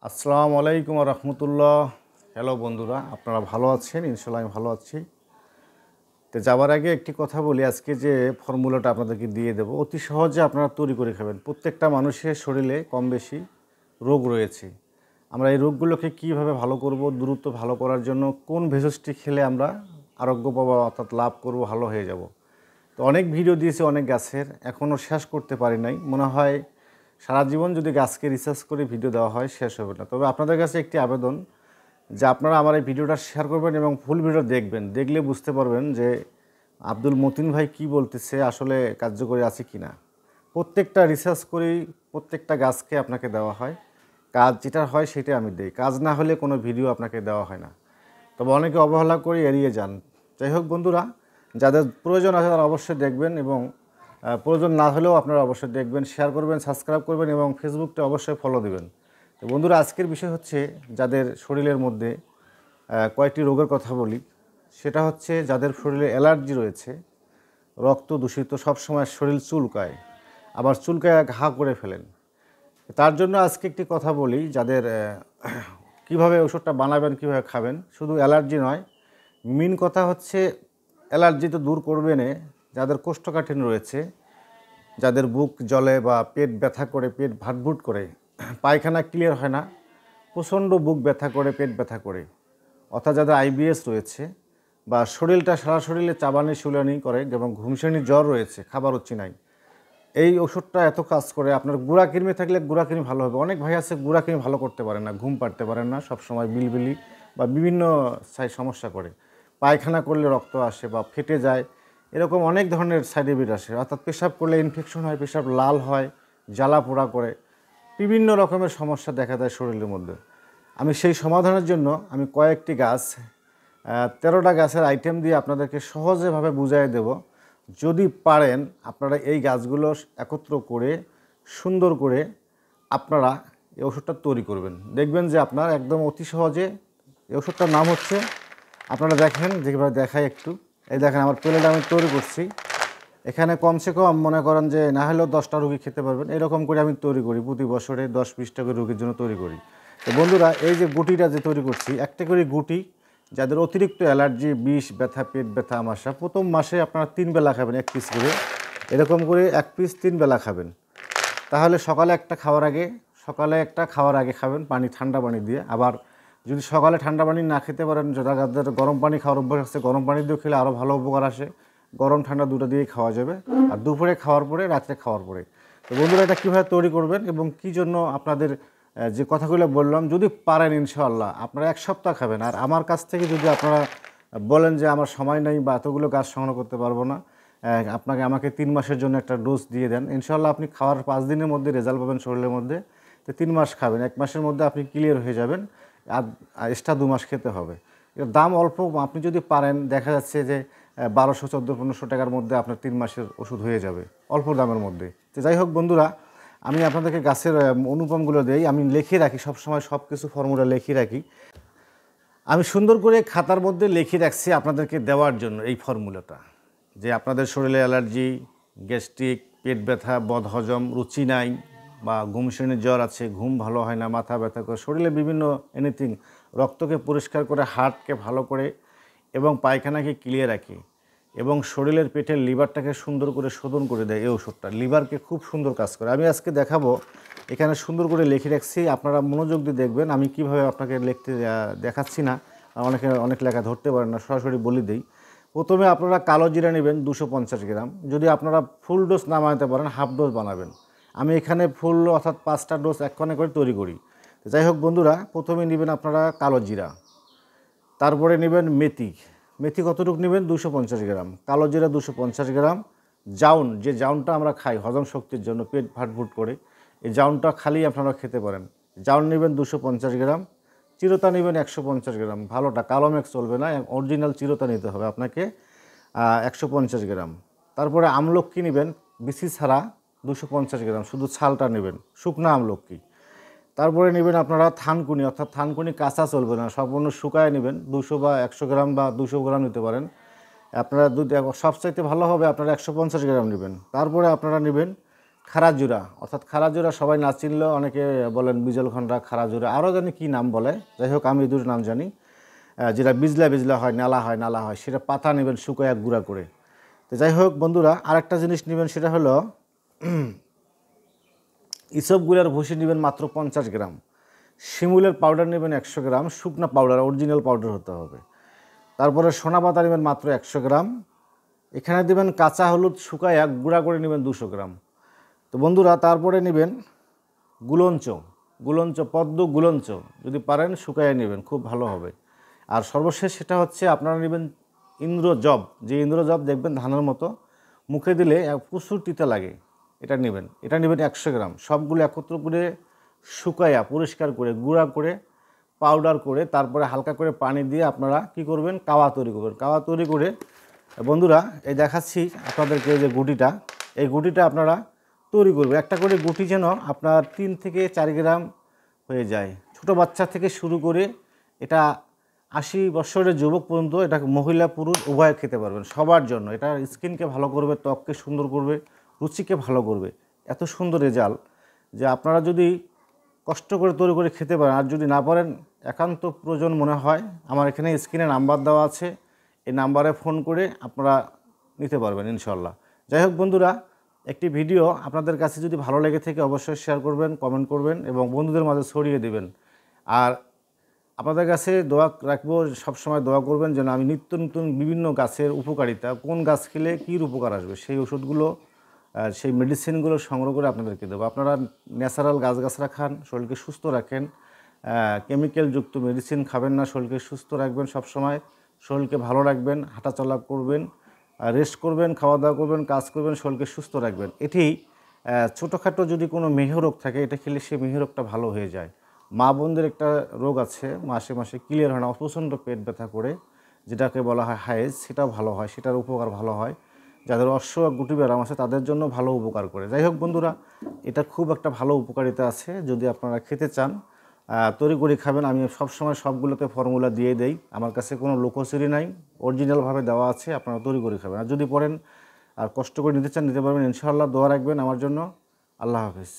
আসসালামু আলাইকুম রহমতুল্লাহ। হ্যালো বন্ধুরা, আপনারা ভালো আছেন? ইনশাল্লাহ আমি ভালো আছি। তো যাবার আগে একটি কথা বলি, আজকে যে ফর্মুলাটা আপনাদেরকে দিয়ে দেব অতি সহজে আপনারা তৈরি করে খাবেন। প্রত্যেকটা মানুষের শরীরে কম বেশি রোগ রয়েছে। আমরা এই রোগগুলোকে কীভাবে ভালো করব, দ্রুত ভালো করার জন্য কোন ভেষজটি খেলে আমরা আরোগ্য পাবো, অর্থাৎ লাভ করব, ভালো হয়ে যাব। তো অনেক ভিডিও দিয়েছি অনেক গাছের, এখনও শেষ করতে পারি নাই। মনে হয় সারা জীবন যদি গাছকে রিসার্চ করে ভিডিও দেওয়া হয় শেষ হবে না। তবে আপনাদের কাছে একটি আবেদন যে আপনারা আমার এই ভিডিওটা শেয়ার করবেন এবং ফুল ভিডিও দেখবেন। দেখলে বুঝতে পারবেন যে আব্দুল মতিন ভাই কি বলতেছে আসলে কার্যকরী আছে কি না। প্রত্যেকটা রিসার্চ করেই প্রত্যেকটা গাছকে আপনাকে দেওয়া হয়। কাজ যেটা হয় সেটাই আমি দিই, কাজ না হলে কোনো ভিডিও আপনাকে দেওয়া হয় না। তবে অনেকে অবহেলা করে এড়িয়ে যান। যাই হোক বন্ধুরা, যাদের প্রয়োজন আছে তারা অবশ্যই দেখবেন এবং প্রয়োজন না হলেও আপনারা অবশ্যই দেখবেন, শেয়ার করবেন, সাবস্ক্রাইব করবেন এবং ফেসবুকটা অবশ্যই ফলো দেবেন। তো বন্ধুরা, আজকের বিষয় হচ্ছে যাদের শরীরের মধ্যে কয়েকটি রোগের কথা বলি। সেটা হচ্ছে যাদের শরীরে অ্যালার্জি রয়েছে, রক্ত দূষিত, সবসময় শরীর চুলকায়, আবার চুলকায় ঘা করে ফেলেন। তার জন্য আজকে একটি কথা বলি, যাদের কিভাবে ওষুধটা বানাবেন, কিভাবে খাবেন। শুধু অ্যালার্জি নয়, মেন কথা হচ্ছে অ্যালার্জি তো দূর করবেন। যাদের কোষ্ঠকাঠিন্য রয়েছে, যাদের বুক জ্বলে বা পেট ব্যথা করে, পেট ভাটভুট করে, পায়খানা ক্লিয়ার হয় না, প্রচণ্ড বুক ব্যথা করে, পেট ব্যথা করে, অর্থাৎ যাদের আইবিএস রয়েছে বা শরীরটা সারা শরীরে চাবানি শুলানি করে এবং ঘুমসানি জ্বর রয়েছে, খাবার হচ্ছে নাই, এই ওষুধটা এত কাজ করে। আপনার গুঁড়া কৃমি থাকলে গুঁড়া কৃমি ভালো হবে। অনেক ভাই আছে গুঁড়া কৃমি ভালো করতে পারে না, ঘুম পাড়তে পারেন না, সবসময় বিলবিলি বা বিভিন্ন সমস্যা করে, পায়খানা করলে রক্ত আসে বা ফেটে যায়, এরকম অনেক ধরনের সাইড এফেক্ট আসে। অর্থাৎ পেশাব করলে ইনফেকশন হয়, পেশাব লাল হয়, জ্বালা পোড়া করে, বিভিন্ন রকমের সমস্যা দেখা দেয় শরীরের মধ্যে। আমি সেই সমাধানের জন্য আমি কয়েকটি গাছ, 13টা গাছের আইটেম দিয়ে আপনাদেরকে সহজেভাবে বুঝিয়ে দেব। যদি পারেন আপনারা এই গাছগুলো একত্র করে সুন্দর করে আপনারা এই ওষুধটা তৈরি করবেন, দেখবেন যে আপনার একদম অতি সহজে। এই ওষুধটার নাম হচ্ছে, আপনারা দেখেন যেভাবে দেখায় একটু, এই দেখেন আমার প্লেট আমি তৈরি করছি। এখানে কমসে কম মনে করেন যে না হলেও 10টা রুগী খেতে পারবেন, এরকম করে আমি তৈরি করি। প্রতি বছরে 10-20টা করে রুগীর জন্য তৈরি করি। তো বন্ধুরা, এই যে গুটিটা যে তৈরি করছি, একটা করে গুটি, যাদের অতিরিক্ত অ্যালার্জি, বিষ, ব্যথা, পেট ব্যথা, আমাশা, প্রথম মাসে আপনারা 3 বেলা খাবেন 1 পিস করে, এরকম করে 1 পিস 3 বেলা খাবেন। তাহলে সকালে একটা খাওয়ার আগে, খাবেন পানি, ঠান্ডা পানি দিয়ে। আবার যদি সকালে ঠান্ডা পানি না খেতে পারেন, যাদের গরম পানি খাওয়ার অভ্যাস আছে, গরম পানি দিয়েও খেলে আরও ভালো উপকার আসে। গরম ঠান্ডা দুটো দিয়েই খাওয়া যাবে, আর দুপুরে খাওয়ার পরে, রাত্রে খাওয়ার পরে। তো বন্ধুরা, এটা কীভাবে তৈরি করবেন এবং কী জন্য আপনাদের যে কথাগুলো বললাম, যদি পারেন ইনশাআল্লাহ আপনারা 1 সপ্তাহ খাবেন। আর আমার কাছ থেকে যদি আপনারা বলেন যে আমার সময় নেই বা এতগুলো গাছ সংগ্রহ করতে পারবো না, আমাকে 3 মাসের জন্য একটা ডোজ দিয়ে দেন, ইনশাআল্লাহ আপনি খাওয়ার 5 দিনের মধ্যে রেজাল্ট পাবেন শরীরের মধ্যে। তো 3 মাস খাবেন, 1 মাসের মধ্যে আপনি ক্লিয়ার হয়ে যাবেন। আর এক্সট্রা 2 মাস খেতে হবে। এর দাম অল্প, আপনি যদি পারেন দেখা যাচ্ছে যে 1200, 1400 টাকার মধ্যে আপনার 3 মাসের ওষুধ হয়ে যাবে, অল্প দামের মধ্যে। তো যাই হোক বন্ধুরা, আমি আপনাদেরকে গাছের অনুপমগুলো দেই, আমি লিখে রাখি সবসময়, সব কিছু ফর্মুলা লিখে রাখি। আমি সুন্দর করে খাতার মধ্যে লিখে রাখছি আপনাদেরকে দেওয়ার জন্য এই ফর্মুলাটা, যে আপনাদের শরীরে অ্যালার্জি, গ্যাস্ট্রিক, পেট ব্যথা, বদহজম, রুচি নাই বা ঘুমসানির জ্বর আছে, ঘুম ভালো হয় না, মাথা ব্যথা করে, শরীরে বিভিন্ন এনিথিং, রক্তকে পরিষ্কার করে, হার্টকে ভালো করে এবং পায়খানাকে ক্লিয়ার রাখে এবং শরীরের পেটের লিভারটাকে সুন্দর করে শোধন করে দেয়। এই ওষুধটা লিভারকে খুব সুন্দর কাজ করে। আমি আজকে দেখাবো, এখানে সুন্দর করে লিখে রাখছি, আপনারা মনোযোগ দিয়ে দেখবেন। আমি কিভাবে আপনাকে লিখতে দেখাচ্ছি না, অনেক লেখা ধরতে পারেন না, সরাসরি বলে দিই। প্রথমে আপনারা কালো জিরা নেবেন 250 গ্রাম। যদি আপনারা ফুল ডোজ না বানাতে পারেন, হাফ ডোজ বানাবেন। আমি এখানে ফুল অর্থাৎ 5টা ডোজ একখানে করে তৈরি করি। যাই হোক বন্ধুরা, প্রথমে নেবেন আপনারা কালো জিরা, তারপরে নেবেন মেথি। মেথি কতটুকু নেবেন? 250 গ্রাম। কালো জিরা 250 গ্রাম। জাউন, যে জাউনটা আমরা খাই হজম শক্তির জন্য, পেট ভাটভুট করে, এই জাউনটা খালি আপনারা খেতে পারেন। জাউন নেবেন 250 গ্রাম। চিরতা নেবেন 150 গ্রাম। ভালোটা, কালো মেঘ চলবে না, অরিজিনাল চিরতা নিতে হবে আপনাকে, 150 গ্রাম। তারপরে আমলকি নেবেন বিচি ছাড়া 250 গ্রাম, শুধু ছালটা নেবেন, শুকনা আমলকি। তারপরে নেবেন আপনারা থানকুনি, অর্থাৎ থানকুনি কাঁচা চলবে না, সম্পূর্ণ শুকায় নেবেন, 200 বা 100 গ্রাম বা 200 গ্রাম নিতে পারেন আপনারা। সবচাইতে ভালো হবে আপনারা 150 গ্রাম নেবেন। তারপরে আপনারা নেবেন খারাজুরা, অর্থাৎ খারাজুরা সবাই না চিনলেও অনেকে বলেন বিজলখন্ডা, খারাজুরা, আরও জানি কী নাম বলে, যাই হোক আমি দুটো নাম জানি। যেটা বিজলা বিজলা হয়, নালা হয়, সেটা পাতা নেবেন শুকায় গুঁড়া করে। তো যাই হোক বন্ধুরা, আরেকটা জিনিস নেবেন, সেটা হলো ইসবগুলের ভুসি নেবেন মাত্র 50 গ্রাম, শিমুলের পাউডার নেবেন 100 গ্রাম, শুকনা পাউডার, অরিজিনাল পাউডার হতে হবে। তারপরে সোনা পাতা নেবেন মাত্র 100 গ্রাম। এখানে দেবেন কাঁচা হলুদ শুকায় গুঁড়া করে নেবেন 200 গ্রাম। তো বন্ধুরা, তারপরে নেবেন গুলঞ্চ, পদ্ম গুলঞ্চ, যদি পারেন শুকায় নেবেন, খুব ভালো হবে। আর সর্বশেষ সেটা হচ্ছে আপনারা নেবেন ইন্দ্রজব, যে ইন্দ্রজব দেখবেন ধানের মতো, মুখে দিলে প্রচুর তিতা লাগে, এটা নেবেন 100 গ্রাম। সবগুলো একত্র করে শুকায়া পরিষ্কার করে গুঁড়া করে পাউডার করে তারপরে হালকা করে পানি দিয়ে আপনারা কি করবেন, কাওয়া তৈরি করবেন। কাওয়া তৈরি করে বন্ধুরা, এই দেখাচ্ছি আপনাদেরকে যে গুটিটা, এই গুটিটা আপনারা তৈরি করবেন। একটা করে গুটি যেন আপনার 3 থেকে 4 গ্রাম হয়ে যায়। ছোট বাচ্চা থেকে শুরু করে এটা 80 বছরের যুবক পর্যন্ত এটা মহিলা পুরুষ উভয় খেতে পারবেন, সবার জন্য। এটা স্কিনকে ভালো করবে, ত্বককে সুন্দর করবে, রুচিকে ভালো করবে। এত সুন্দর রেজাল্ট যে আপনারা যদি কষ্ট করে তৈরি করে খেতে পারেন, আর যদি না পারেন, একান্ত প্রয়োজন মনে হয়, আমার এখানে স্ক্রিনে নাম্বার দেওয়া আছে, এই নাম্বারে ফোন করে আপনারা নিতে পারবেন ইনশাল্লাহ। যাই হোক বন্ধুরা, একটি ভিডিও আপনাদের কাছে যদি ভালো লেগে থাকে অবশ্যই শেয়ার করবেন, কমেন্ট করবেন এবং বন্ধুদের মাঝে ছড়িয়ে দেবেন। আর আপনাদের কাছে দোয়া রাখবো, সবসময় দোয়া করবেন যেন আমি নিত্য নতুন বিভিন্ন গাছের উপকারিতা, কোন গাছ খেলে কী উপকার আসবে, সেই ওষুধগুলো, সেই মেডিসিনগুলো সংগ্রহ করে আপনাদেরকে দেবো। আপনারা ন্যাচারাল গাছগাছরা খান, শরীরকে সুস্থ রাখেন, কেমিক্যালযুক্ত মেডিসিন খাবেন না, শরীরকে সুস্থ রাখবেন, সবসময় শরীরকে ভালো রাখবেন, হাঁটাচলা করবেন, রেস্ট করবেন, খাওয়া দাওয়া করবেন, কাজ করবেন, শরীরকে সুস্থ রাখবেন। এটি ছোটোখাটো যদি কোনো মেহরোগ থাকে, এটা খেলে সেই মেহরোগটা ভালো হয়ে যায়। মা বোনদের একটা রোগ আছে, মাসে মাসে ক্লিয়ার হয় না, প্রচণ্ড পেট ব্যথা করে, যেটাকে বলা হয় হাইজ, সেটাও ভালো হয়, সেটার উপকার ভালো হয়। যাদের অশ্ব গুটি ব্যারাম আছে তাদের জন্য ভালো উপকার করে। যাই হোক বন্ধুরা, এটা খুব একটা ভালো উপকারিতা আছে, যদি আপনারা খেতে চান তৈরি করে খাবেন। আমি সবসময় সবগুলোতে ফর্মুলা দিয়ে দেই, আমার কাছে কোনো লোকোচুরি নাই, অরিজিনালভাবে দেওয়া আছে, আপনারা তৈরি করে খাবেন। আর যদি পড়েন আর কষ্ট করে নিতে চান নিতে পারবেন ইনশাআল্লাহ। দোয়া রাখবেন আমার জন্য। আল্লাহ হাফিজ।